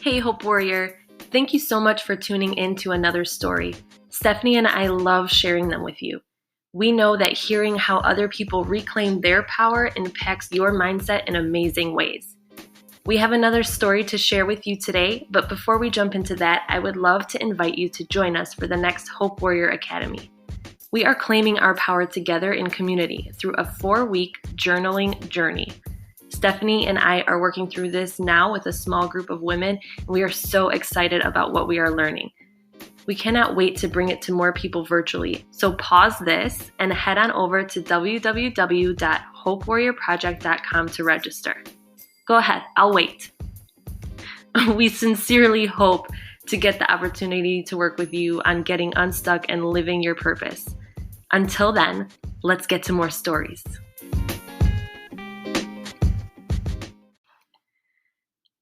Hey, Hope Warrior. Thank you so much for tuning in to another story. Stephanie and I love sharing them with you. We know that hearing how other people reclaim their power impacts your mindset in amazing ways. We have another story to share with you today, but before we jump into that, I would love to invite you to join us for the next Hope Warrior Academy. We are claiming our power together in community through a 4-week journaling journey. Stephanie and I are working through this now with a small group of women, and we are so excited about what we are learning. We cannot wait to bring it to more people virtually, so pause this and head on over to www.hopewarriorproject.com to register. Go ahead, I'll wait. We sincerely hope to get the opportunity to work with you on getting unstuck and living your purpose. Until then, let's get to more stories.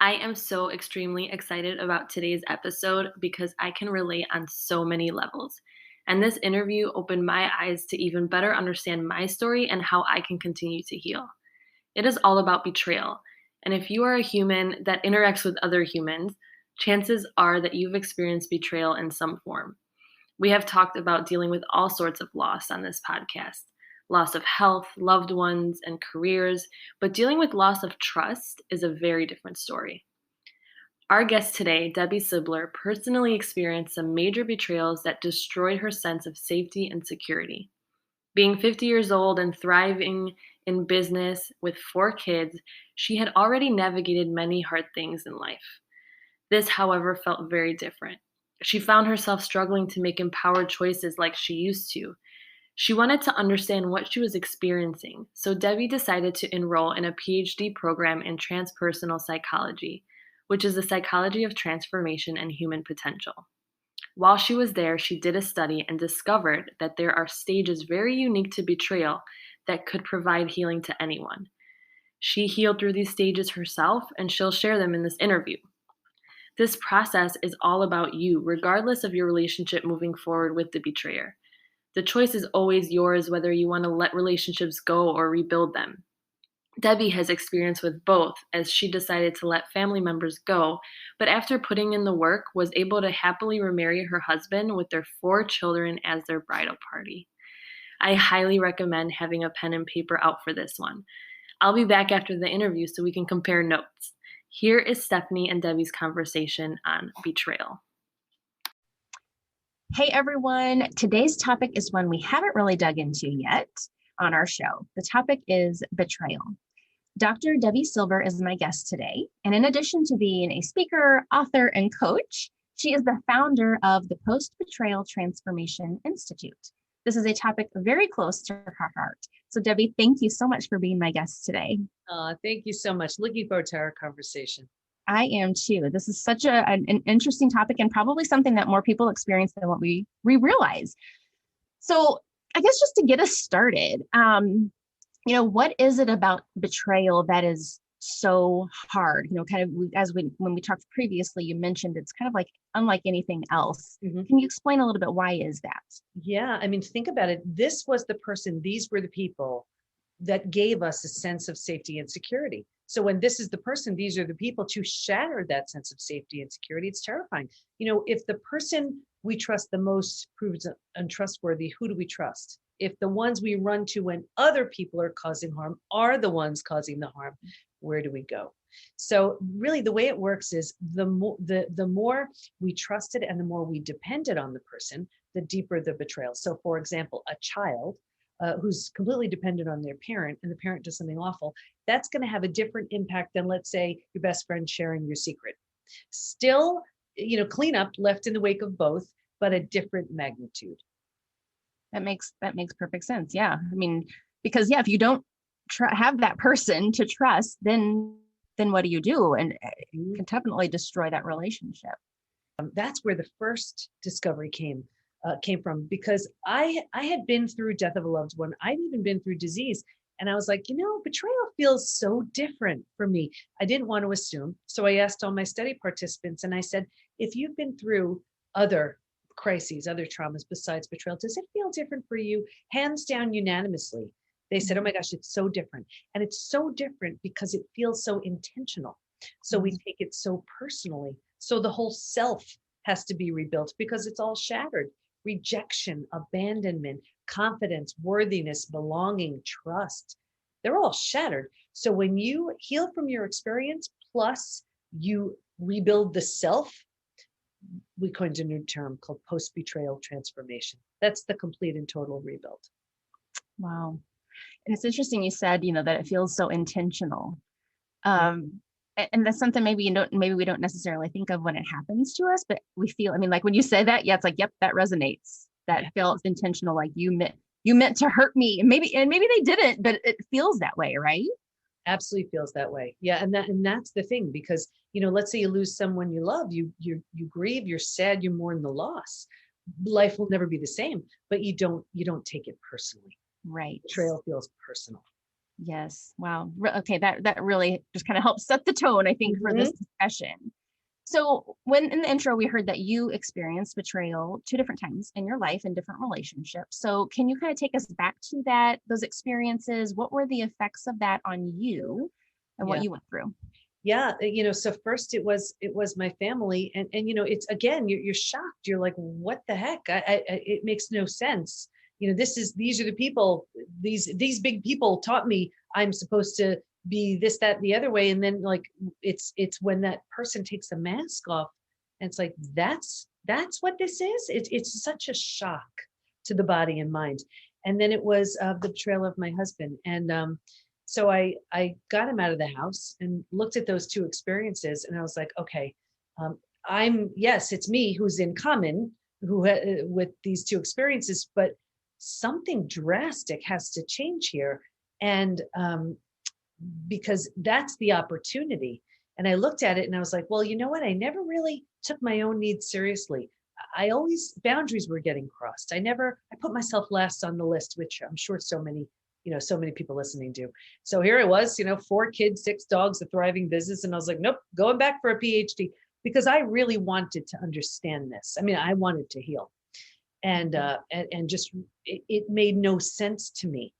I am so extremely excited about today's episode because I can relate on so many levels. And this interview opened my eyes to even better understand my story and how I can continue to heal. It is all about betrayal. And if you are a human that interacts with other humans, chances are that you've experienced betrayal in some form. We have talked about dealing with all sorts of loss on this podcast. Loss of health, loved ones, and careers, but dealing with loss of trust is a very different story. Our guest today, Debi Silber, personally experienced some major betrayals that destroyed her sense of safety and security. Being 50 years old and thriving in business with 4 kids, she had already navigated many hard things in life. This, however, felt very different. She found herself struggling to make empowered choices like she used to. She wanted to understand what she was experiencing, so Debi decided to enroll in a PhD program in transpersonal psychology, which is the psychology of transformation and human potential. While she was there, she did a study and discovered that there are stages very unique to betrayal that could provide healing to anyone. She healed through these stages herself, and she'll share them in this interview. This process is all about you, regardless of your relationship moving forward with the betrayer. The choice is always yours whether you want to let relationships go or rebuild them. Debi has experience with both, as she decided to let family members go, but after putting in the work, was able to happily remarry her husband with their 4 children as their bridal party. I highly recommend having a pen and paper out for this one. I'll be back after the interview so we can compare notes. Here is Stephanie and Debi's conversation on betrayal. Hey everyone, today's topic is one we haven't really dug into yet on our show. The topic is betrayal. Dr. Debi Silber is my guest today, and in addition to being a speaker, author, and coach, she is the founder of the Post-Betrayal Transformation Institute. This is a topic very close to her heart. So Debi, thank you so much for being my guest today. Thank you so much. Looking forward to our conversation. I am too. This is such an interesting topic and probably something that more people experience than what we realize. So I guess just to get us started, what is it about betrayal that is so hard? Kind of when we talked previously, you mentioned it's kind of like unlike anything else. Mm-hmm. Can you explain a little bit why is that? Yeah, I mean, think about it. This was the person, these were the people that gave us a sense of safety and security. So when this is the person, these are the people to shatter that sense of safety and security. It's terrifying. If the person we trust the most proves untrustworthy, who do we trust? If the ones we run to when other people are causing harm are the ones causing the harm, where do we go? So really the way it works is the more we trusted and the more we depended on the person, the deeper the betrayal. So for example, a child who's completely dependent on their parent and the parent does something awful, that's going to have a different impact than, let's say, your best friend sharing your secret. Still, cleanup left in the wake of both, but a different magnitude. That makes perfect sense. Yeah. I mean, because if you don't have that person to trust, then what do you do? And it can definitely destroy that relationship. That's where the first discovery came from, because I had been through death of a loved one. I'd even been through disease. And I was like, betrayal feels so different for me. I didn't want to assume. So I asked all my study participants and I said, if you've been through other crises, other traumas besides betrayal, does it feel different for you? Hands down, unanimously. They said, oh my gosh, it's so different. And it's so different because it feels so intentional. So we take it so personally. So the whole self has to be rebuilt because it's all shattered. Rejection, abandonment, confidence, worthiness, belonging, trust, they're all shattered. So when you heal from your experience, plus you rebuild the self, we coined a new term called post-betrayal transformation. That's the complete and total rebuild. Wow. And it's interesting you said, that it feels so intentional. And that's something maybe we don't necessarily think of when it happens to us, but we feel, like when you say that, yeah, it's like, yep, that resonates. That felt intentional, like you meant to hurt me. And maybe they didn't, but it feels that way, right? Absolutely feels that way. Yeah. And that's the thing, because, let's say you lose someone you love, you grieve, you're sad, you mourn the loss. Life will never be the same, but you don't take it personally. Right. Betrayal feels personal. Yes. Wow. Okay. That really just kind of helps set the tone, I think, for this discussion. So when in the intro, we heard that you experienced betrayal 2 different times in your life in different relationships. So can you kind of take us back to those experiences? What were the effects of that on you and what you went through? Yeah. So first it was my family, and it's, again, you're shocked. You're like, what the heck? It makes no sense. These are the people, these big people taught me I'm supposed to be this, that, the other way. And then like, it's when that person takes a mask off and it's like, that's what this is. It's such a shock to the body and mind. And then it was the betrayal of my husband. And so I got him out of the house and looked at those 2 experiences. And I was like, okay, it's me who's in common with these 2 experiences, but something drastic has to change here. And because that's the opportunity. And I looked at it and I was like, well, you know what? I never really took my own needs seriously. Boundaries were getting crossed. I put myself last on the list, which I'm sure so many people listening do. So here I was, 4 kids, 6 dogs, a thriving business. And I was like, nope, going back for a PhD, because I really wanted to understand this. I wanted to heal. And just, it made no sense to me.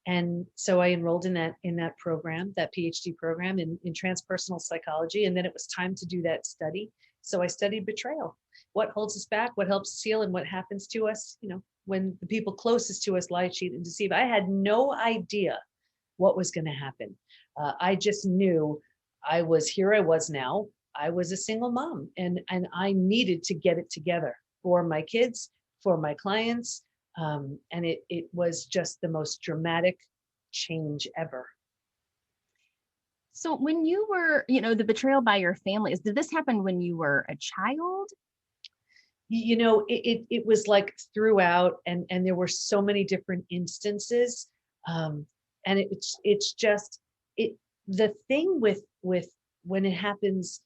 And so I enrolled in that program, that PhD program in transpersonal psychology. And then it was time to do that study. So I studied betrayal. What holds us back, what helps us heal, and what happens to us, when the people closest to us lie, cheat, and deceive. I had no idea what was going to happen. I just knew I was now. I was a single mom, and I needed to get it together for my kids, for my clients. And it was just the most dramatic change ever. So when you were, the betrayal by your family, did this happen when you were a child? It was like throughout, and there were so many different instances. And it's just the thing with when it happens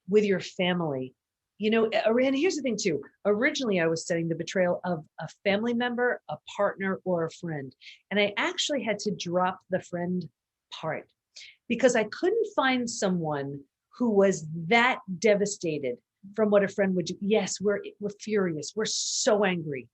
with your family, and here's the thing too. Originally, I was studying the betrayal of a family member, a partner, or a friend. And I actually had to drop the friend part because I couldn't find someone who was that devastated from what a friend would do. Yes, we're furious. We're so angry.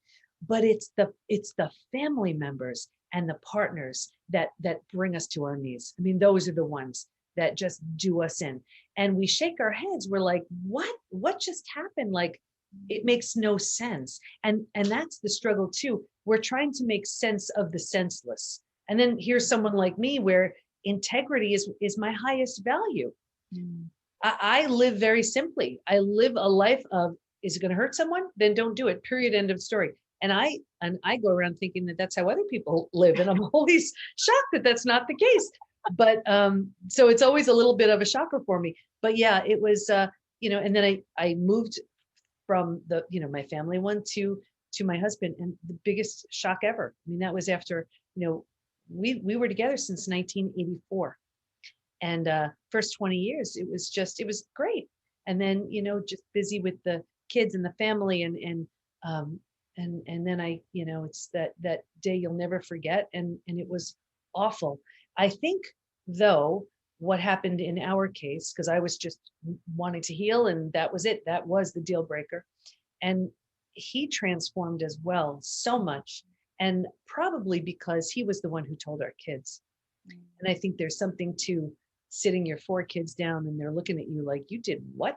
But it's the family members and the partners that bring us to our knees. Those are the ones that just do us in. And we shake our heads. We're like, what just happened? Like, it makes no sense. And that's the struggle too. We're trying to make sense of the senseless. And then here's someone like me where integrity is my highest value. I live very simply. I live a life of, is it going to hurt someone? Then don't do it. Period. End of story. And I go around thinking that that's how other people live. And I'm always shocked that that's not the case. But so it's always a little bit of a shocker for me. But yeah, it was, and then I moved from my family one to my husband, and the biggest shock ever. That was after, we were together since 1984. And first 20 years, it was great. And then, just busy with the kids and the family and then I, it's that day you'll never forget. And it was awful. I think though, what happened in our case, because I was just wanting to heal and that was it. That was the deal breaker. And he transformed as well so much. And probably because he was the one who told our kids. And I think there's something to sitting your 4 kids down and they're looking at you like, you did what?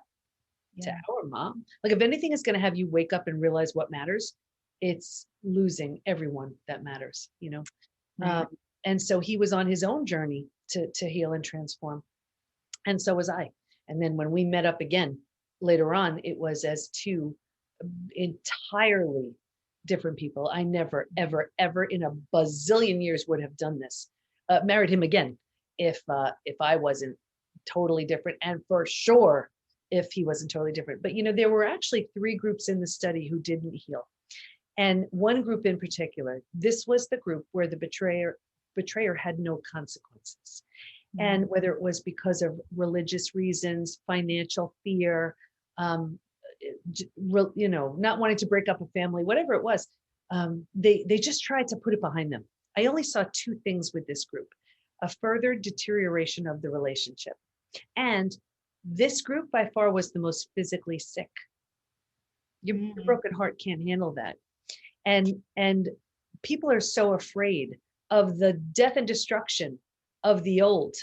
to Yeah. our mom. Like if anything is going to have you wake up and realize what matters, it's losing everyone that matters, you know? Right. Um, and so he was on his own journey to heal and transform. And so was I. And then when we met up again later on, it was as two entirely different people. I never, ever, ever in a bazillion years would have done this. Married him again if I wasn't totally different, and for sure if he wasn't totally different. But you know, there were actually three groups in the study who didn't heal, and one group in particular. This was the group where the betrayer had no consequences. Mm. And whether it was because of religious reasons, financial fear, um, you know, not wanting to break up a family, whatever it was, they just tried to put it behind them. I only saw two things with this group: a further deterioration of the relationship, and this group by far was the most physically sick. Your Mm. broken heart can't handle that, and people are so afraid of the death and destruction of the old,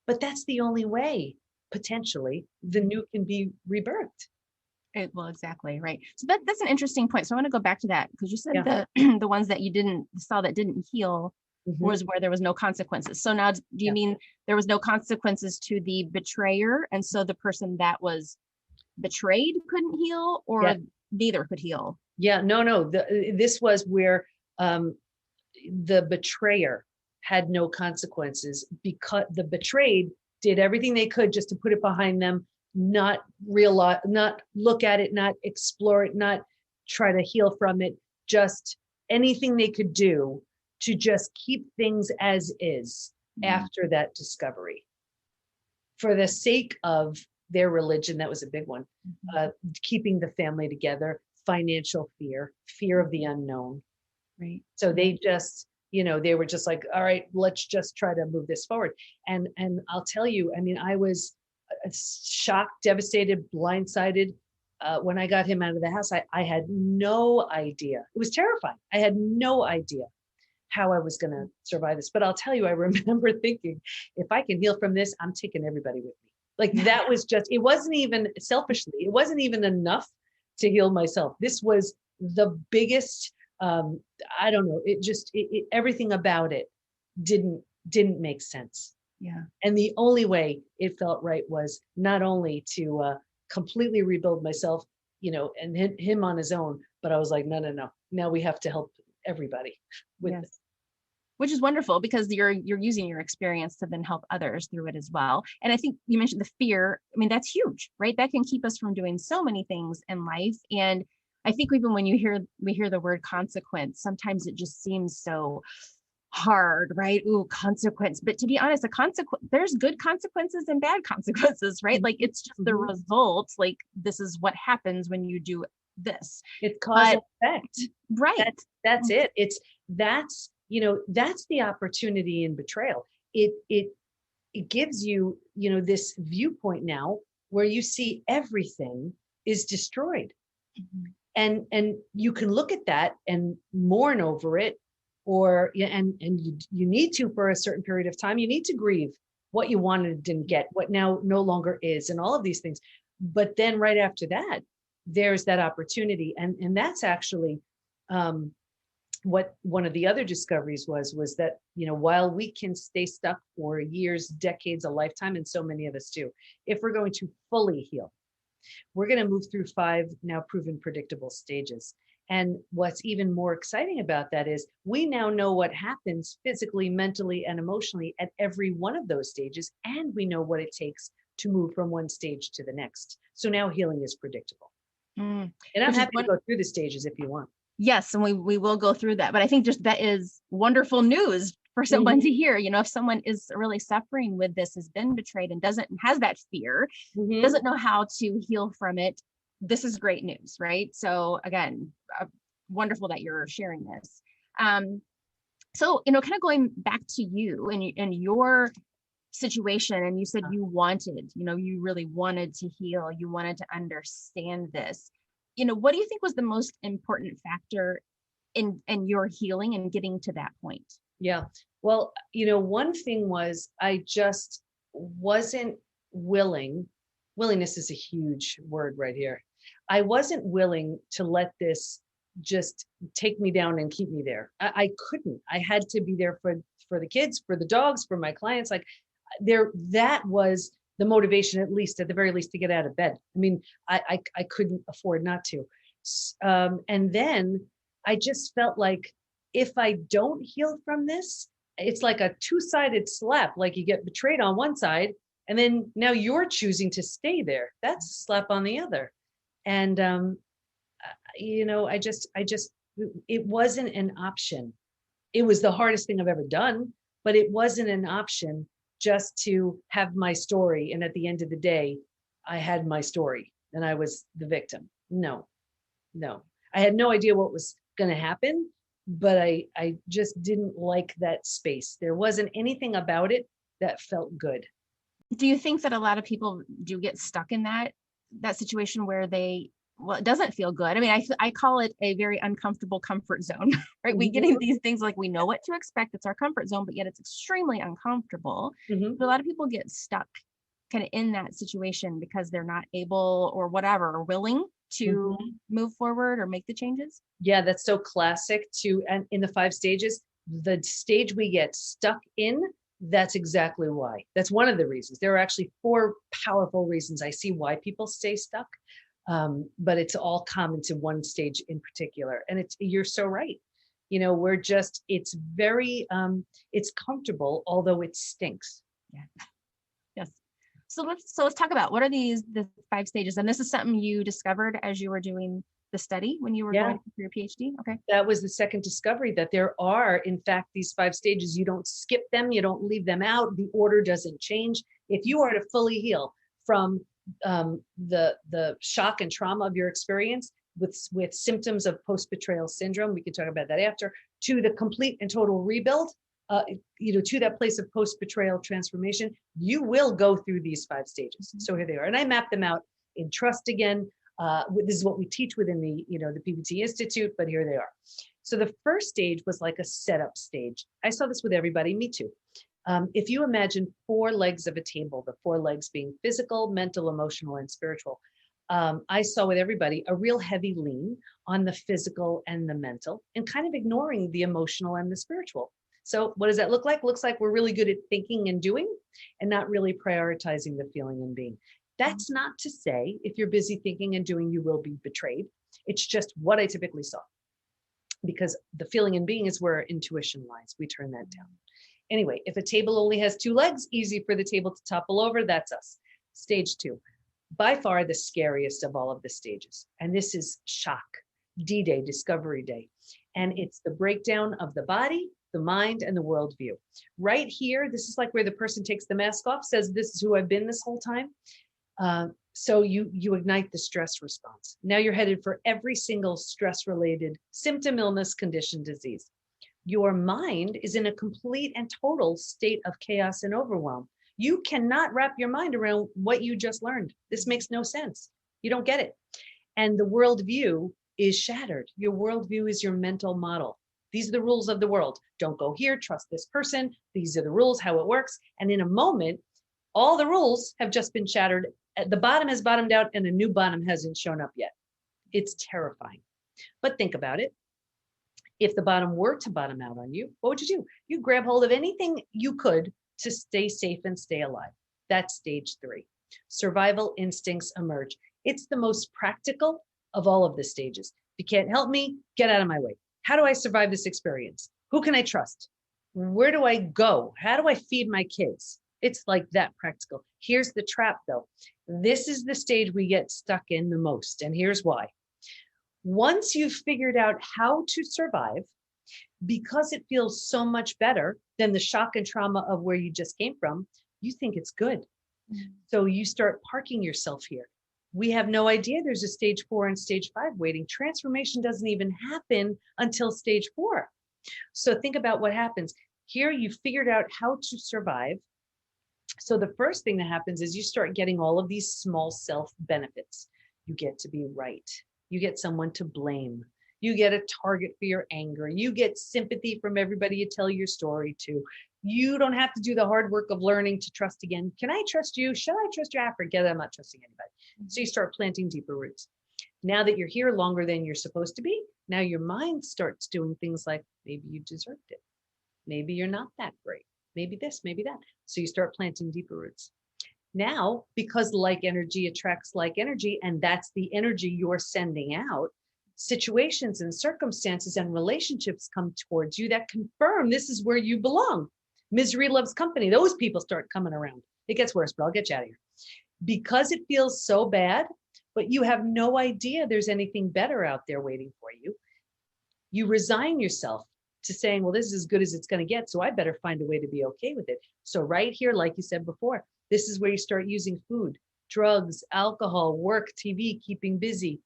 but that's the only way potentially the new can be rebirthed. Well, exactly, right. So that's an interesting point. So I want to go back to that because you said Yeah. the the ones that you didn't saw that didn't heal Mhm. was where there was no consequences. So now do you Yeah. mean there was no consequences to the betrayer, and so the person that was betrayed couldn't heal, Yeah. or neither could heal? Yeah. No, no. This was where um, the betrayer had no consequences because the betrayed did everything they could just to put it behind them, not realize, not look at it, not explore it, not try to heal from it, just anything they could do to just keep things as is Mm. after that discovery for the sake of their religion. That was a big one. Mhm. uh, Keeping the family together, financial fear, fear of the unknown. Right. So Yeah. they just, you know, they were just like, all right, let's just try to move this forward. And I'll tell you, I mean, I was shocked, devastated, blindsided. When I got him out of the house, I had no idea. It was terrifying. I had no idea how I was going to survive this. But I'll tell you, I remember thinking, if I can heal from this, I'm taking everybody with me. Like that was just, it wasn't even selfishly, it wasn't even enough to heal myself. This was the biggest, um, I don't know, it just, everything about it didn't make sense. Yeah. And the only way it felt right was not only to completely rebuild myself, you know, and him on his own, but I was like, no, no, no. Now we have to help everybody with Yes. this. Which is wonderful because you're using your experience to then help others through it as well. And I think you mentioned the fear. I mean, that's huge, right? That can keep us from doing so many things in life. And I think even when we hear the word consequence, sometimes it just seems so hard, right? Ooh, consequence. But to be honest, a consequence, there's good consequences and bad consequences, right? Like it's just the Mhm. result. Like this is what happens when you do this. It's cause But and effect. right. That's it. That's, you know, that's the opportunity in betrayal. It gives you, you know, this viewpoint now where you see everything is destroyed. Mhm. And you can look at that and mourn over it, or yeah, and you need to for a certain period of time. You need to grieve what you wanted and didn't get, what now no longer is, and all of these things. But then right after that, there's that opportunity, and that's actually um, what one of the other discoveries was that, you know, while we can stay stuck for years, decades, a lifetime, and so many of us do, if we're going to fully heal, we're going to move through five now proven predictable stages. And what's even more exciting about that is we now know what happens physically, mentally, and emotionally at every one of those stages. And we know what it takes to move from one stage to the next. So now healing is predictable. Mm. And I'm Which is happy to go through the stages if you want. yes, and we will go through that. But I think just that is wonderful news for someone Mhm. to hear. You know, if someone is really suffering with this, has been betrayed and doesn't has that fear, Mhm. doesn't know how to heal from it, this is great news, right? So again, wonderful that you're sharing this. Um, so you know, kind of going back to you and your situation, and you said you wanted, you know, you really wanted to heal, you wanted to understand this. You know, what do you think was the most important factor in your healing and getting to that point? Yeah. Well, you know, one thing was I just wasn't willing Willingness is a huge word right here. I wasn't willing to let this just take me down and keep me there. I couldn't. I had to be there for the kids, for the dogs, for my clients. Like that was the motivation, at the very least, to get out of bed. I mean, I couldn't afford not to. And then I just felt like if I don't heal from this, it's like a two-sided slap. Like you get betrayed on one side, and then now you're choosing to stay there. That's a slap on the other. And it wasn't an option. It was the hardest thing I've ever done, but it wasn't an option just to have my story. And at the end of the day, I had my story and I was the victim. No. I had no idea what was going to happen, but I just didn't like that space. There wasn't anything about it that felt good. Do you think that a lot of people do get stuck in that situation where it doesn't feel good? I mean, I call it a very uncomfortable comfort zone, right? We get into these things like we know what to expect. It's our comfort zone, but yet it's extremely uncomfortable. Mm-hmm. A lot of people get stuck kind of in that situation because they're not able or whatever, or willing to move forward or make the changes. Yeah, that's so classic too. And in the 5 stages, the stage we get stuck in, that's exactly why. That's one of the reasons. There are actually 4 powerful reasons I see why people stay stuck. But it's all common to one stage in particular. And you're so right. It's very, it's comfortable, although it stinks. Yeah. Yes. So let's talk about what are the 5 stages. And this is something you discovered as you were doing the study when you were going for your PhD. Okay. That was the second discovery, that there are, in fact, these 5 stages. You don't skip them. You don't leave them out. The order doesn't change. If you are to fully heal from the shock and trauma of your experience with symptoms of post-betrayal syndrome, we can talk about that after, to the complete and total rebuild, to that place of post-betrayal transformation, you will go through these 5 stages. So here they are. And I mapped them out in Trust again. This is what we teach within the PBT Institute, but here they are. So the first stage was like a setup stage. I saw this with everybody, me too. If you imagine 4 legs of a table, the 4 legs being physical, mental, emotional, and spiritual, I saw with everybody a real heavy lean on the physical and the mental and kind of ignoring the emotional and the spiritual. So what does that look like? Looks like we're really good at thinking and doing and not really prioritizing the feeling and being. That's not to say if you're busy thinking and doing, you will be betrayed. It's just what I typically saw, because the feeling and being is where intuition lies. We turn that down. Anyway, if a table only has 2 legs, easy for the table to topple over, that's us. Stage 2, by far the scariest of all of the stages. And this is shock, D-Day, Discovery Day. And it's the breakdown of the body, the mind, and the worldview. Right here, this is like where the person takes the mask off, says, this is who I've been this whole time. So you ignite the stress response. Now you're headed for every single stress-related symptom, illness, condition, disease. Your mind is in a complete and total state of chaos and overwhelm. You cannot wrap your mind around what you just learned. This makes no sense. You don't get it. And the worldview is shattered. Your worldview is your mental model. These are the rules of the world. Don't go here, trust this person. These are the rules, how it works. And in a moment, all the rules have just been shattered. The bottom has bottomed out and a new bottom hasn't shown up yet. It's terrifying. But think about it. If the bottom were to bottom out on you, what would you do? You grab hold of anything you could to stay safe and stay alive. That's stage 3. Survival instincts emerge. It's the most practical of all of the stages. If you can't help me, get out of my way. How do I survive this experience? Who can I trust? Where do I go? How do I feed my kids? It's like that practical. Here's the trap though. This is the stage we get stuck in the most. And here's why. Once you've figured out how to survive, because it feels so much better than the shock and trauma of where you just came from, you think it's good. So you start parking yourself here. We have no idea there's a stage 4 and stage 5 waiting. Transformation doesn't even happen until stage 4. So think about what happens. Here you figured out how to survive. So the first thing that happens is you start getting all of these small self benefits. You get to be right. You get someone to blame. You get a target for your anger. You get sympathy from everybody you tell your story to. You don't have to do the hard work of learning to trust again. Can I trust you? Should I trust you? I forget I'm not trusting anybody. So you start planting deeper roots. Now that you're here longer than you're supposed to be, now your mind starts doing things like maybe you deserved it. Maybe you're not that great. Maybe this, maybe that. So you start planting deeper roots. Now, because like energy attracts like energy, and that's the energy you're sending out, situations and circumstances and relationships come towards you that confirm this is where you belong. Misery loves company. Those people start coming around. It gets worse, but I'll get you out of here. Because it feels so bad, but you have no idea there's anything better out there waiting for you. You resign yourself to saying, well, this is as good as it's going to get, so I better find a way to be okay with it. So right here, like you said before, this is where you start using food, drugs, alcohol, work, TV, keeping busy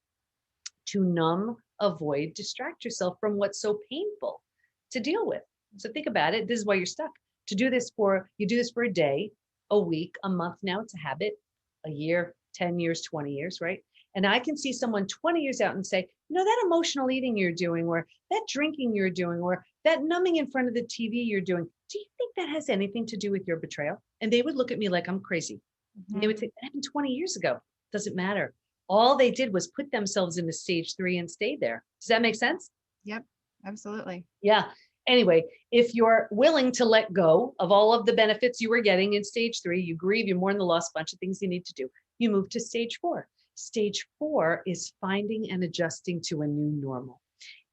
to numb, avoid, distract yourself from what's so painful to deal with. So think about it. This is why you're stuck. You do this for a day, a week, a month. Now it's a habit, a year, 10 years, 20 years, right? And I can see someone 20 years out and say, that emotional eating you're doing, or that drinking you're doing, or that numbing in front of the TV you're doing, do you think that has anything to do with your betrayal? And they would look at me like I'm crazy. And they would say, that happened 20 years ago. Doesn't matter. All they did was put themselves into stage 3 and stay there. Does that make sense? Yep, absolutely. Yeah. Anyway, if you're willing to let go of all of the benefits you were getting in stage 3, you grieve, you mourn the loss, a bunch of things you need to do. You move to stage 4. Stage 4 is finding and adjusting to a new normal.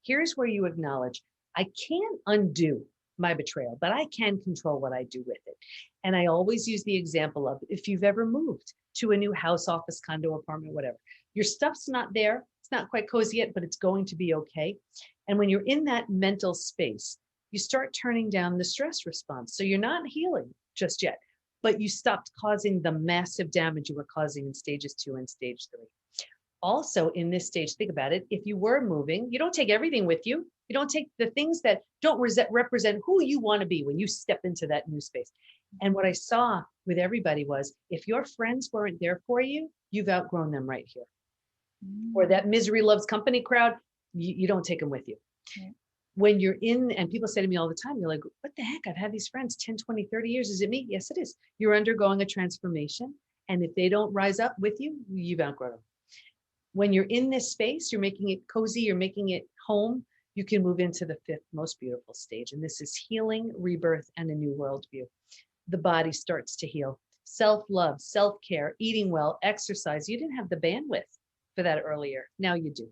Here's where you acknowledge, I can't undo my betrayal, but I can control what I do with it. And I always use the example of if you've ever moved to a new house, office, condo, apartment, whatever, your stuff's not there. It's not quite cozy yet, but it's going to be okay. And when you're in that mental space, you start turning down the stress response. So you're not healing just yet, but you stopped causing the massive damage you were causing in stages 2 and stage 3. Also in this stage, think about it. If you were moving, you don't take everything with you. You don't take the things that don't represent who you want to be when you step into that new space. And what I saw with everybody was if your friends weren't there for you, you've outgrown them right here. Or that misery loves company crowd, you don't take them with you. Okay. When you're in, and people say to me all the time, you're like, what the heck? I've had these friends 10, 20, 30 years. Is it me? Yes, it is. You're undergoing a transformation. And if they don't rise up with you, you've outgrown them. When you're in this space, you're making it cozy, you're making it home, you can move into the 5th most beautiful stage. And this is healing, rebirth, and a new worldview. The body starts to heal. Self-love, self-care, eating well, exercise. You didn't have the bandwidth for that earlier. Now you do.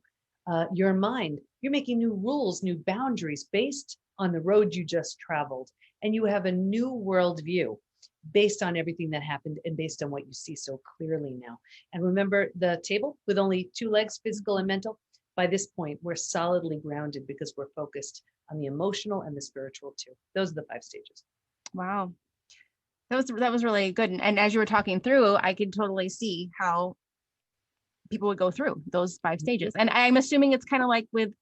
Your mind, you're making new rules, new boundaries based on the road you just traveled. And you have a new worldview based on everything that happened and based on what you see so clearly now. And remember the table with only 2 legs, physical and mental? By this point, we're solidly grounded because we're focused on the emotional and the spiritual too. Those are the 5 stages. Wow. That was really good. And as you were talking through, I could totally see how people would go through those 5 stages. And I'm assuming it's kind of like with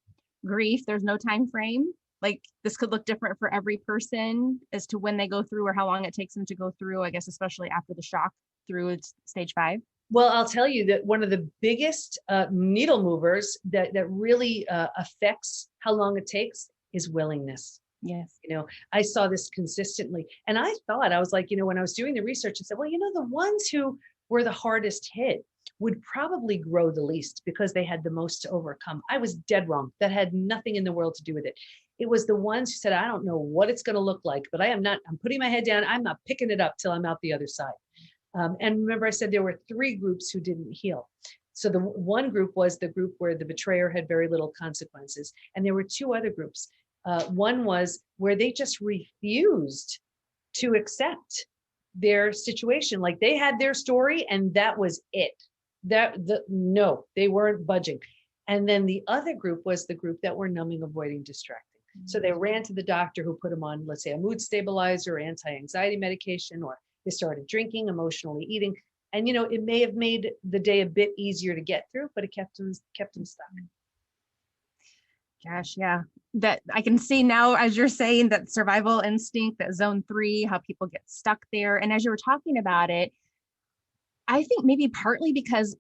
grief, there's no time frame. Like this could look different for every person as to when they go through or how long it takes them to go through, I guess, especially after the shock through stage 5. Well, I'll tell you that one of the biggest needle movers that really affects how long it takes is willingness. Yes. I saw this consistently. And I was like, when I was doing the research, I said, well, the ones who were the hardest hit would probably grow the least because they had the most to overcome. I was dead wrong. That had nothing in the world to do with it. It was the ones who said, I don't know what it's going to look like, but I'm putting my head down. I'm not picking it up till I'm out the other side. And remember, I said there were 3 groups who didn't heal. So the one group was the group where the betrayer had very little consequences. And there were 2 other groups. One was where they just refused to accept their situation. Like they had their story and that was it. No, they weren't budging. And then the other group was the group that were numbing, avoiding, distracting. So they ran to the doctor who put them on, let's say, a mood stabilizer, anti-anxiety medication, or they started drinking, emotionally eating. And, it may have made the day a bit easier to get through, but it kept them stuck. Gosh, yeah. That I can see now, as you're saying, that survival instinct, that zone 3, how people get stuck there. And as you were talking about it, I think maybe partly because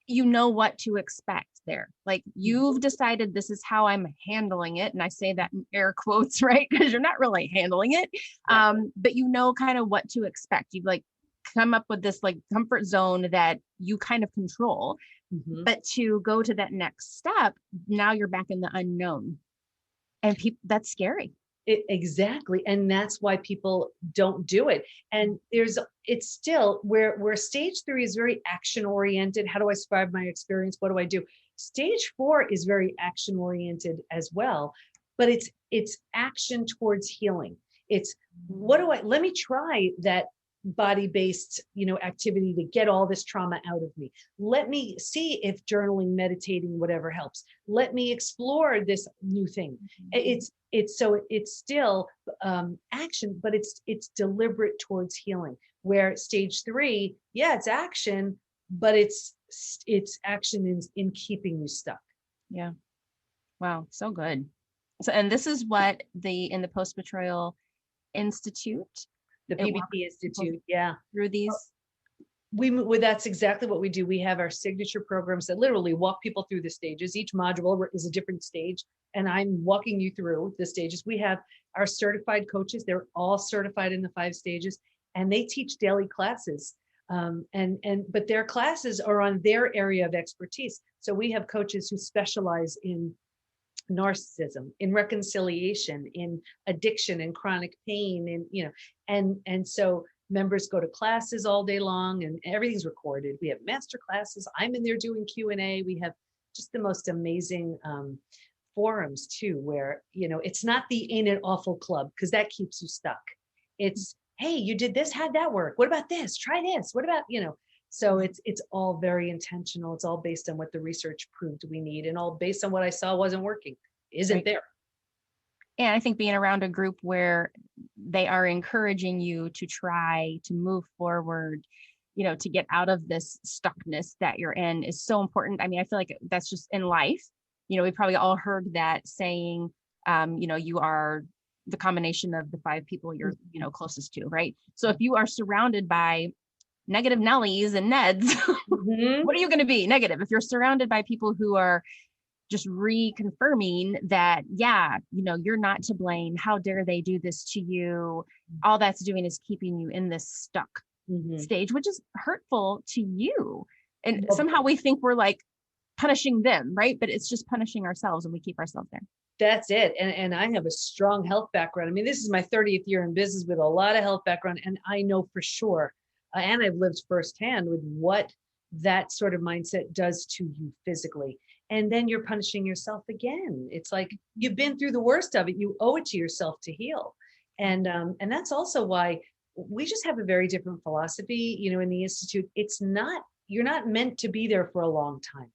you know what to expect. there. Like you've decided this is how I'm handling it. And I say that in air quotes, right? Because you're not really handling it. Yeah. But you know kind of what to expect. You've like come up with this like comfort zone that you kind of control. Mhm. But to go to that next step, now you're back in the unknown. And people, that's scary. Exactly. And that's why people don't do it. And it's still where stage 3 is very action oriented. How do I survive my experience? What do I do? Stage 4 is very action oriented as well, but it's action towards healing. It's let me try that body-based, activity to get all this trauma out of me. Let me see if journaling, meditating, whatever helps. Let me explore this new thing. It's still action, but it's deliberate towards healing. Where stage 3, yeah, it's action, but it's action in keeping you stuck. Yeah. Wow. So good. So, and this is what in the Post Betrayal Institute, The it walks PBT Institute, yeah. through these. That's exactly what we do. We have our signature programs that literally walk people through the stages. Each module is a different stage, and I'm walking you through the stages. We have our certified coaches. They're all certified in the 5 stages, and they teach daily classes. But their classes are on their area of expertise. So we have coaches who specialize in narcissism, in reconciliation, in addiction and chronic pain, and so members go to classes all day long, and everything's recorded. We have master classes. I'm in there doing Q&A. We have just the most amazing forums too, where it's not the ain't it awful club, because that keeps you stuck. It's, hey, you did this, how'd that work? What about this? Try this. What about so it's all very intentional. It's all based on what the research proved we need, and all based on what I saw wasn't working, isn't Right. there. And I think being around a group where they are encouraging you to try to move forward, to get out of this stuckness that you're in is so important. I mean, I feel like that's just in life. We probably all heard that saying, you are the combination of the 5 people you're, closest to, right? So if you are surrounded by negative Nellies and Neds, Mhm. what are you going to be? Negative. If you're surrounded by people who are just reconfirming that, yeah, you're not to blame. How dare they do this to you? All that's doing is keeping you in this stuck stage, which is hurtful to you. And somehow we think we're like punishing them, right? But it's just punishing ourselves when we keep ourselves there. That's it. And I have a strong health background. I mean, this is my 30th year in business with a lot of health background. And I know for sure, and I've lived firsthand with what that sort of mindset does to you physically. And then you're punishing yourself again. It's like you've been through the worst of it. You owe it to yourself to heal. And that's also why we just have a very different philosophy, in the Institute. You're not meant to be there for a long time.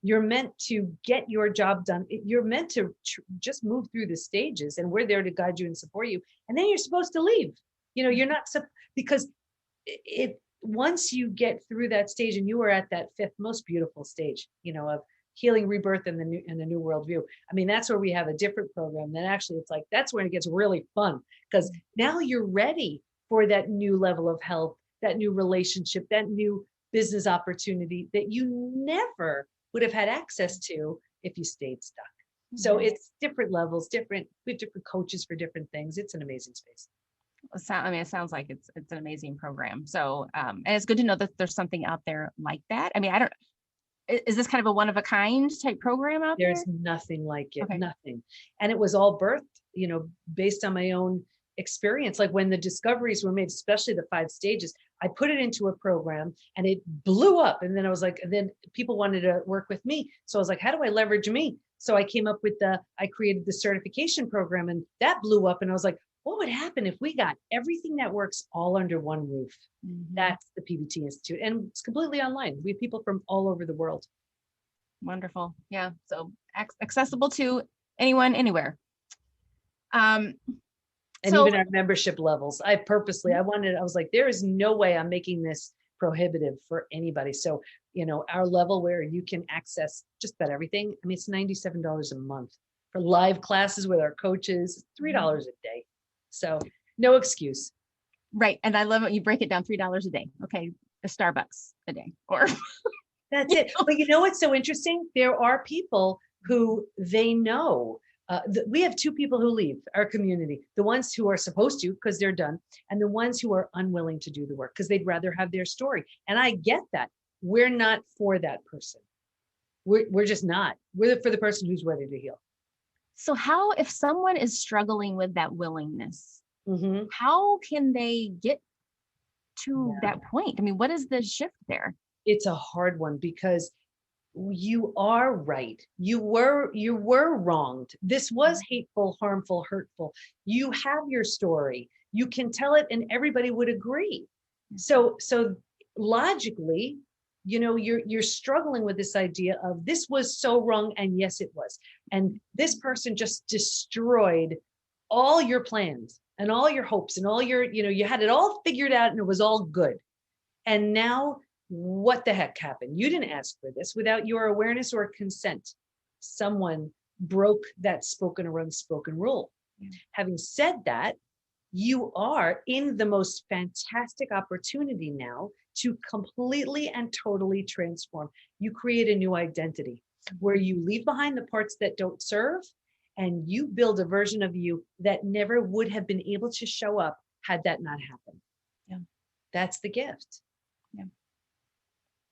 You're meant to get your job done. You're meant to just move through the stages, and we're there to guide you and support you. And then you're supposed to leave. You're not, because once you get through that stage, and you are at that 5th most beautiful stage, of healing, rebirth, and the new worldview. I mean, that's where we have a different program. Then actually, it's like that's when it gets really fun, because now you're ready for that new level of health, that new relationship, that new business opportunity that you never would have had access to if you stayed stuck. So it's different levels, we have different coaches for different things. It's an amazing space. It sounds like it's an amazing program. So, and it's good to know that there's something out there like that. I mean, is this kind of a one of a kind type program out there? There's nothing like it, Okay. nothing. And it was all birthed, based on my own experience. Like when the discoveries were made, especially the 5 stages, I put it into a program and it blew up. And then I was like, and then people wanted to work with me. So I was like, how do I leverage me? So I came up with I created the certification program, and that blew up. And I was like, what would happen if we got everything that works all under one roof? That's the PBT Institute. And it's completely online. We have people from all over the world. Wonderful. Yeah. So accessible to anyone, anywhere. And even our membership levels. I was like, there is no way I'm making this prohibitive for anybody. So, our level where you can access just about everything. I mean, it's $97 a month for live classes with our coaches, $3 a day. So no excuse. Right. And I love it. You break it down, $3 a day. Okay. A Starbucks a day, or That's it. But you know what's so interesting? There are people who they know. We have two people who leave our community, the ones who are supposed to because they're done, and the ones who are unwilling to do the work because they'd rather have their story. And I get that. We're not for that person. We're just not. We're for the person who's ready to heal. So how, if someone is struggling with that willingness, Mm-hmm. how can they get to Yeah. that point? I mean, what is the shift there? It's a hard one because you are right. You were wronged. This was hateful, harmful, hurtful. You have your story. You can tell it and everybody would agree. So logically, you're struggling with this idea of this was so wrong, and yes it was. And this person just destroyed all your plans and all your hopes and all your, you had it all figured out and it was all good. And now what the heck happened? You didn't ask for this without your awareness or consent. Someone broke that spoken or unspoken rule. Yeah. Having said that, you are in the most fantastic opportunity now to completely and totally transform. You create a new identity where you leave behind the parts that don't serve and you build a version of you that never would have been able to show up had that not happened. Yeah. That's the gift. Yeah.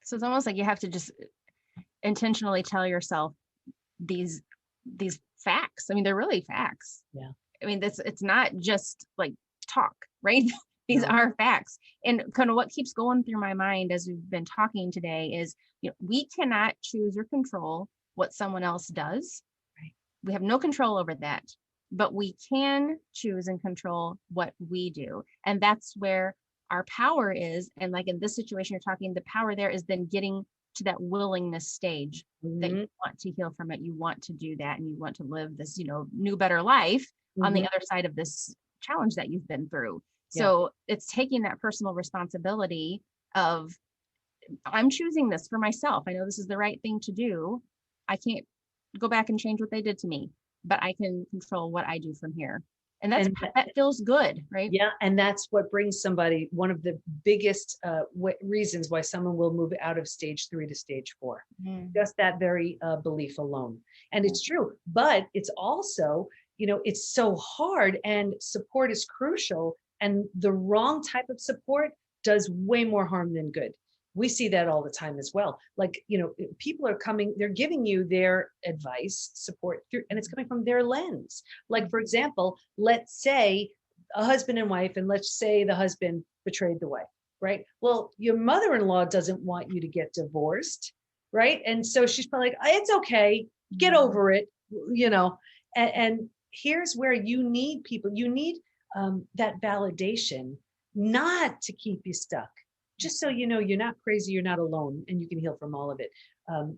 So it's almost like you have to just intentionally tell yourself these facts. I mean, they're really facts. Yeah. I mean, it's not just like talk, right? These are facts. And kind of what keeps going through my mind as we've been talking today is, we cannot choose or control what someone else does. Right. We have no control over that, but we can choose and control what we do. And that's where our power is. And like in this situation you're talking, the power there is then getting to that willingness stage that you want to heal from it. You want to do that, and you want to live this, new, better life on the other side of this challenge that you've been through. Yeah. So it's taking that personal responsibility of, I'm choosing this for myself. I know this is the right thing to do. I can't go back and change what they did to me, but I can control what I do from here. And that feels good, right? Yeah. And that's what brings somebody, one of the biggest reasons why someone will move out of stage 3 to stage 4. Just that very belief alone. And it's true, but it's also, it's so hard, and support is crucial. And the wrong type of support does way more harm than good. We see that all the time as well. Like, people are coming, they're giving you their advice, support through, and it's coming from their lens. Like, for example, let's say a husband and wife, and let's say the husband betrayed the wife, right? Well, your mother-in-law doesn't want you to get divorced, right? And so she's probably like, it's okay, get over it, and here's where you need people, you need that validation, not to keep you stuck. Just so you're not crazy, you're not alone, and you can heal from all of it.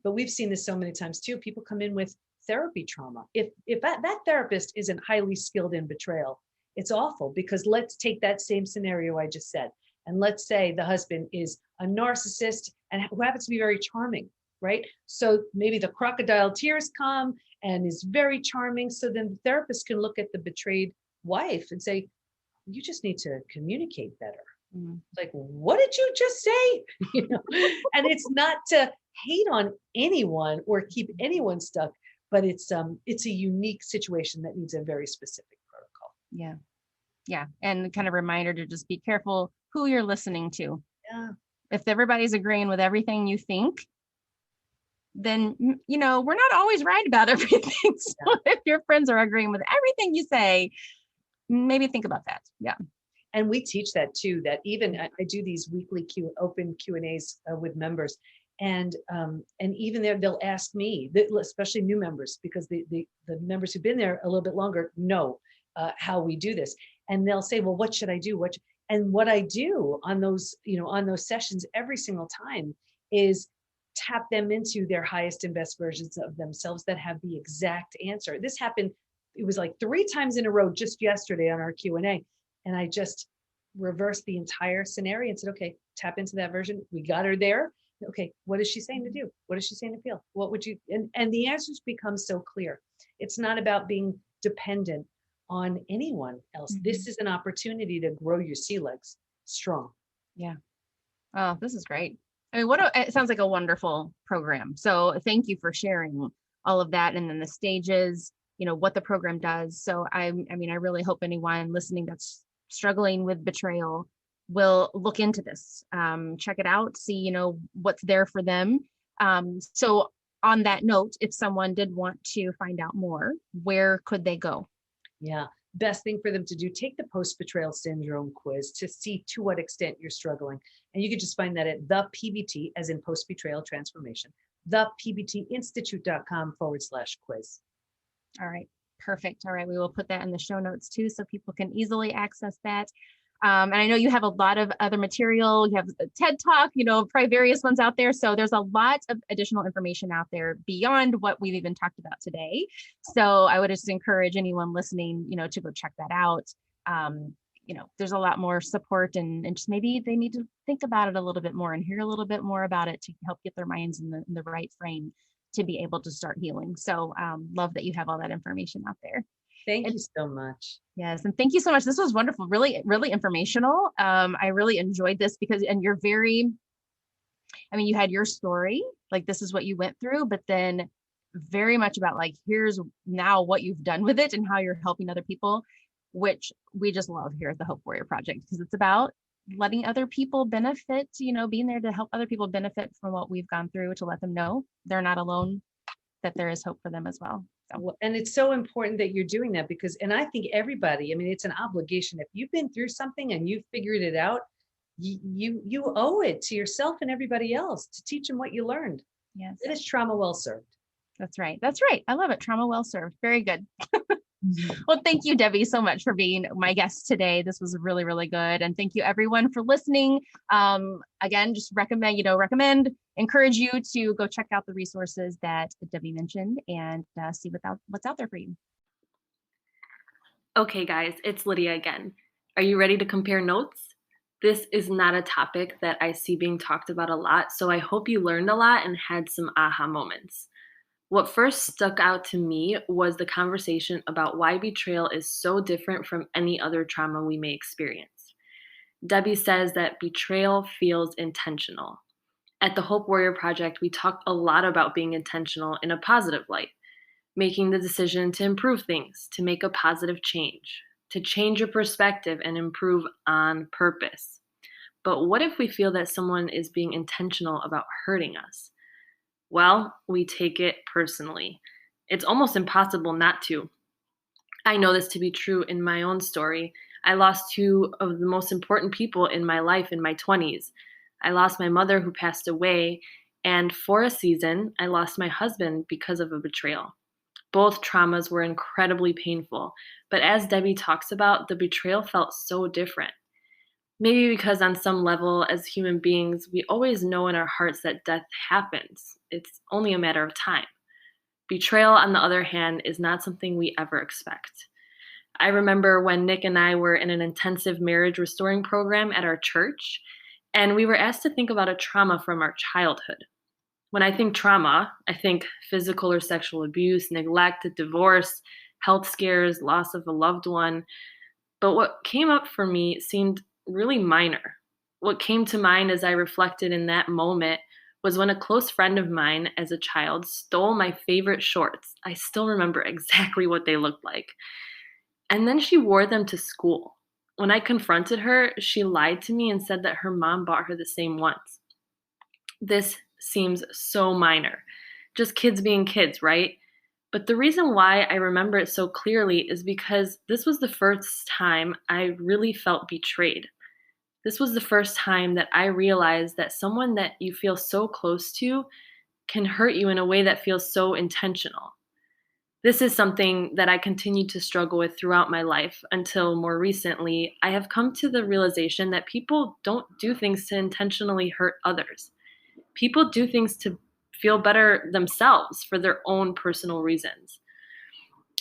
But we've seen this so many times too. People come in with therapy trauma. If that therapist isn't highly skilled in betrayal, it's awful, because let's take that same scenario I just said. And let's say the husband is a narcissist and who happens to be very charming, right? So maybe the crocodile tears come and is very charming. So then the therapist can look at the betrayed wife and say, you just need to communicate better. Like, what did you just say? And it's not to hate on anyone or keep anyone stuck, but it's a unique situation that needs a very specific protocol. Yeah. And kind of reminder to just be careful who you're listening to. Yeah. If everybody's agreeing with everything you think, then, we're not always right about everything. So if your friends are agreeing with everything you say, maybe think about that. Yeah. And we teach that too, that even I do these weekly open Q&As with members. And even there, they'll ask me, especially new members, because the members who've been there a little bit longer know how we do this. And they'll say, well, what should I do? And what I do on those, on those sessions every single time is tap them into their highest and best versions of themselves that have the exact answer. This happened, it was like 3 times in a row just yesterday on our Q&A. And I just reversed the entire scenario and said, okay, tap into that version. We got her there. Okay, what is she saying to do? What is she saying to feel? What would you, and the answers become so clear. It's not about being dependent on anyone else. This is an opportunity to grow your sea legs strong. Yeah. Oh, this is great. I mean, it sounds like a wonderful program. So thank you for sharing all of that, and then the stages, what the program does. So I mean, I really hope anyone listening that's struggling with betrayal will look into this, check it out, see, what's there for them. So on that note, if someone did want to find out more, where could they go? Yeah. Best thing for them to do, take the post-betrayal syndrome quiz to see to what extent you're struggling. And you can just find that at the PBT, as in post-betrayal transformation, thepbtinstitute.com/quiz. All right. Perfect. All right. We will put that in the show notes too, so people can easily access that. And I know you have a lot of other material. You have a TED Talk, probably various ones out there. So there's a lot of additional information out there beyond what we've even talked about today. So I would just encourage anyone listening, to go check that out. There's a lot more support, and just maybe they need to think about it a little bit more and hear a little bit more about it to help get their minds in the right frame to be able to start healing. So love that you have all that information out there. Thank you so much. Yes. And thank you so much. This was wonderful. Really, really informational. I really enjoyed this and you had your story, like this is what you went through, but then very much about like, here's now what you've done with it and how you're helping other people, which we just love here at the Hope Warrior Project, because it's about letting other people benefit, being there to help other people benefit from what we've gone through, to let them know they're not alone, that there is hope for them as well. So. And it's so important that you're doing that and I think everybody, it's an obligation. If you've been through something and you've figured it out, you owe it to yourself and everybody else to teach them what you learned. Yes. It is trauma well served. That's right. That's right. I love it. Trauma well served. Very good. Well, thank you, Debbie, so much for being my guest today. This was really, really good. And thank you everyone for listening. Again, just encourage you to go check out the resources that Debbie mentioned and see what's out there for you. Okay, guys, it's Lydia again. Are you ready to compare notes? This is not a topic that I see being talked about a lot, so I hope you learned a lot and had some aha moments. What first stuck out to me was the conversation about why betrayal is so different from any other trauma we may experience. Debbie says that betrayal feels intentional. At the Hope Warrior Project, we talked a lot about being intentional in a positive light, making the decision to improve things, to make a positive change, to change your perspective and improve on purpose. But what if we feel that someone is being intentional about hurting us? Well, we take it personally. It's almost impossible not to. I know this to be true in my own story. I lost two of the most important people in my life in my 20s. I lost my mother, who passed away, and for a season, I lost my husband because of a betrayal. Both traumas were incredibly painful, but as Debbie talks about, the betrayal felt so different. Maybe because on some level, as human beings, we always know in our hearts that death happens. It's only a matter of time. Betrayal, on the other hand, is not something we ever expect. I remember when Nick and I were in an intensive marriage restoring program at our church, and we were asked to think about a trauma from our childhood. When I think trauma, I think physical or sexual abuse, neglect, divorce, health scares, loss of a loved one. But what came up for me seemed really minor. What came to mind as I reflected in that moment was when a close friend of mine as a child stole my favorite shorts. I still remember exactly what they looked like. And then she wore them to school. When I confronted her, she lied to me and said that her mom bought her the same ones. This seems so minor. Just kids being kids, right? But the reason why I remember it so clearly is because this was the first time I really felt betrayed. This was the first time that I realized that someone that you feel so close to can hurt you in a way that feels so intentional. This is something that I continued to struggle with throughout my life until more recently, I have come to the realization that people don't do things to intentionally hurt others. People do things to feel better themselves for their own personal reasons.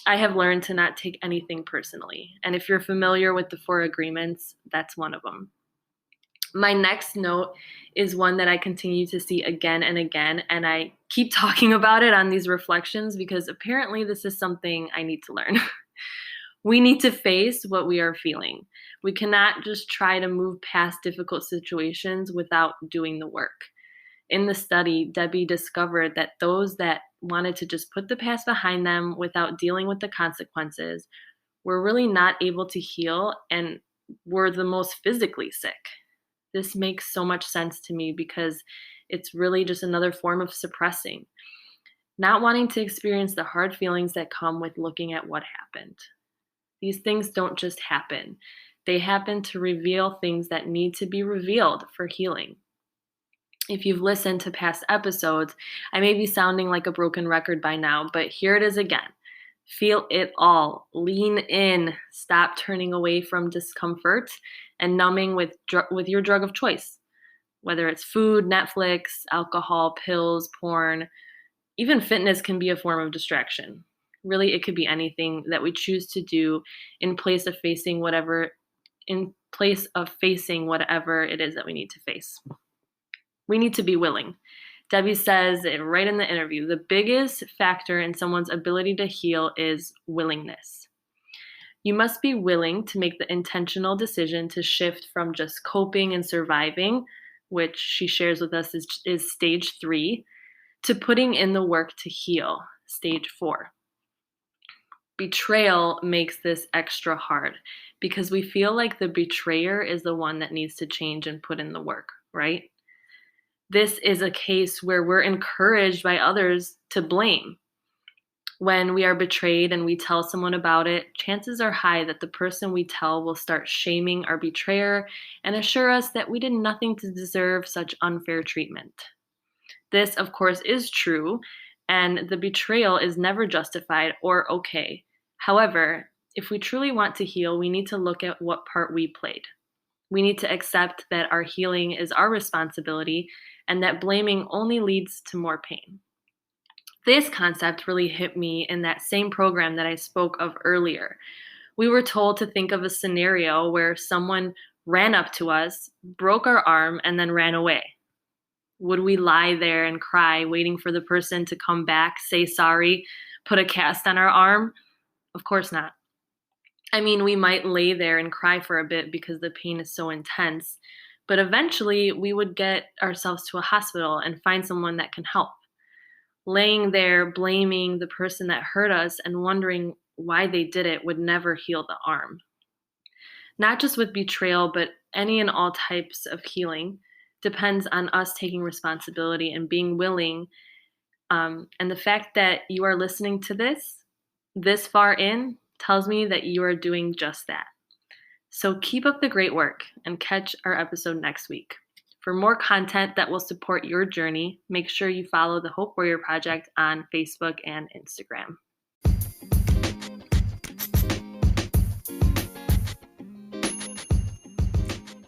I have learned to not take anything personally. And if you're familiar with the 4 agreements, that's one of them. My next note is one that I continue to see again and again, and I keep talking about it on these reflections because apparently this is something I need to learn. We need to face what we are feeling. We cannot just try to move past difficult situations without doing the work. In the study, Debi discovered that those that wanted to just put the past behind them without dealing with the consequences were really not able to heal and were the most physically sick. This makes so much sense to me because it's really just another form of suppressing, not wanting to experience the hard feelings that come with looking at what happened. These things don't just happen. They happen to reveal things that need to be revealed for healing. If you've listened to past episodes, I may be sounding like a broken record by now, but here it is again. Feel it all. Lean in. Stop turning away from discomfort and numbing with your drug of choice, whether it's food, Netflix, alcohol, pills, porn. Even fitness can be a form of distraction. Really, it could be anything that we choose to do in place of facing whatever it is that we need to face. We need to be willing. Debi says it right in the interview, the biggest factor in someone's ability to heal is willingness. You must be willing to make the intentional decision to shift from just coping and surviving, which she shares with us is stage 3, to putting in the work to heal, stage 4. Betrayal makes this extra hard because we feel like the betrayer is the one that needs to change and put in the work, right? This is a case where we're encouraged by others to blame. When we are betrayed and we tell someone about it, chances are high that the person we tell will start shaming our betrayer and assure us that we did nothing to deserve such unfair treatment. This, of course, is true, and the betrayal is never justified or okay. However, if we truly want to heal, we need to look at what part we played. We need to accept that our healing is our responsibility and that blaming only leads to more pain. This concept really hit me in that same program that I spoke of earlier. We were told to think of a scenario where someone ran up to us, broke our arm, and then ran away. Would we lie there and cry, waiting for the person to come back, say sorry, put a cast on our arm? Of course not. I mean, we might lay there and cry for a bit because the pain is so intense, but eventually we would get ourselves to a hospital and find someone that can help. Laying there, blaming the person that hurt us and wondering why they did it would never heal the arm. Not just with betrayal, but any and all types of healing depends on us taking responsibility and being willing. And the fact that you are listening to this far in, tells me that you are doing just that. So keep up the great work and catch our episode next week. For more content that will support your journey, make sure you follow the Hope Warrior Project on Facebook and Instagram.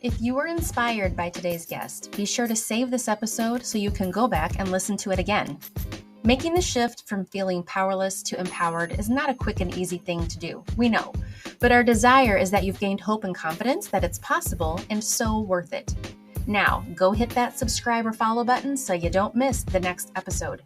If you were inspired by today's guest, be sure to save this episode so you can go back and listen to it again. Making the shift from feeling powerless to empowered is not a quick and easy thing to do, we know, but our desire is that you've gained hope and confidence that it's possible and so worth it. Now, go hit that subscribe or follow button so you don't miss the next episode.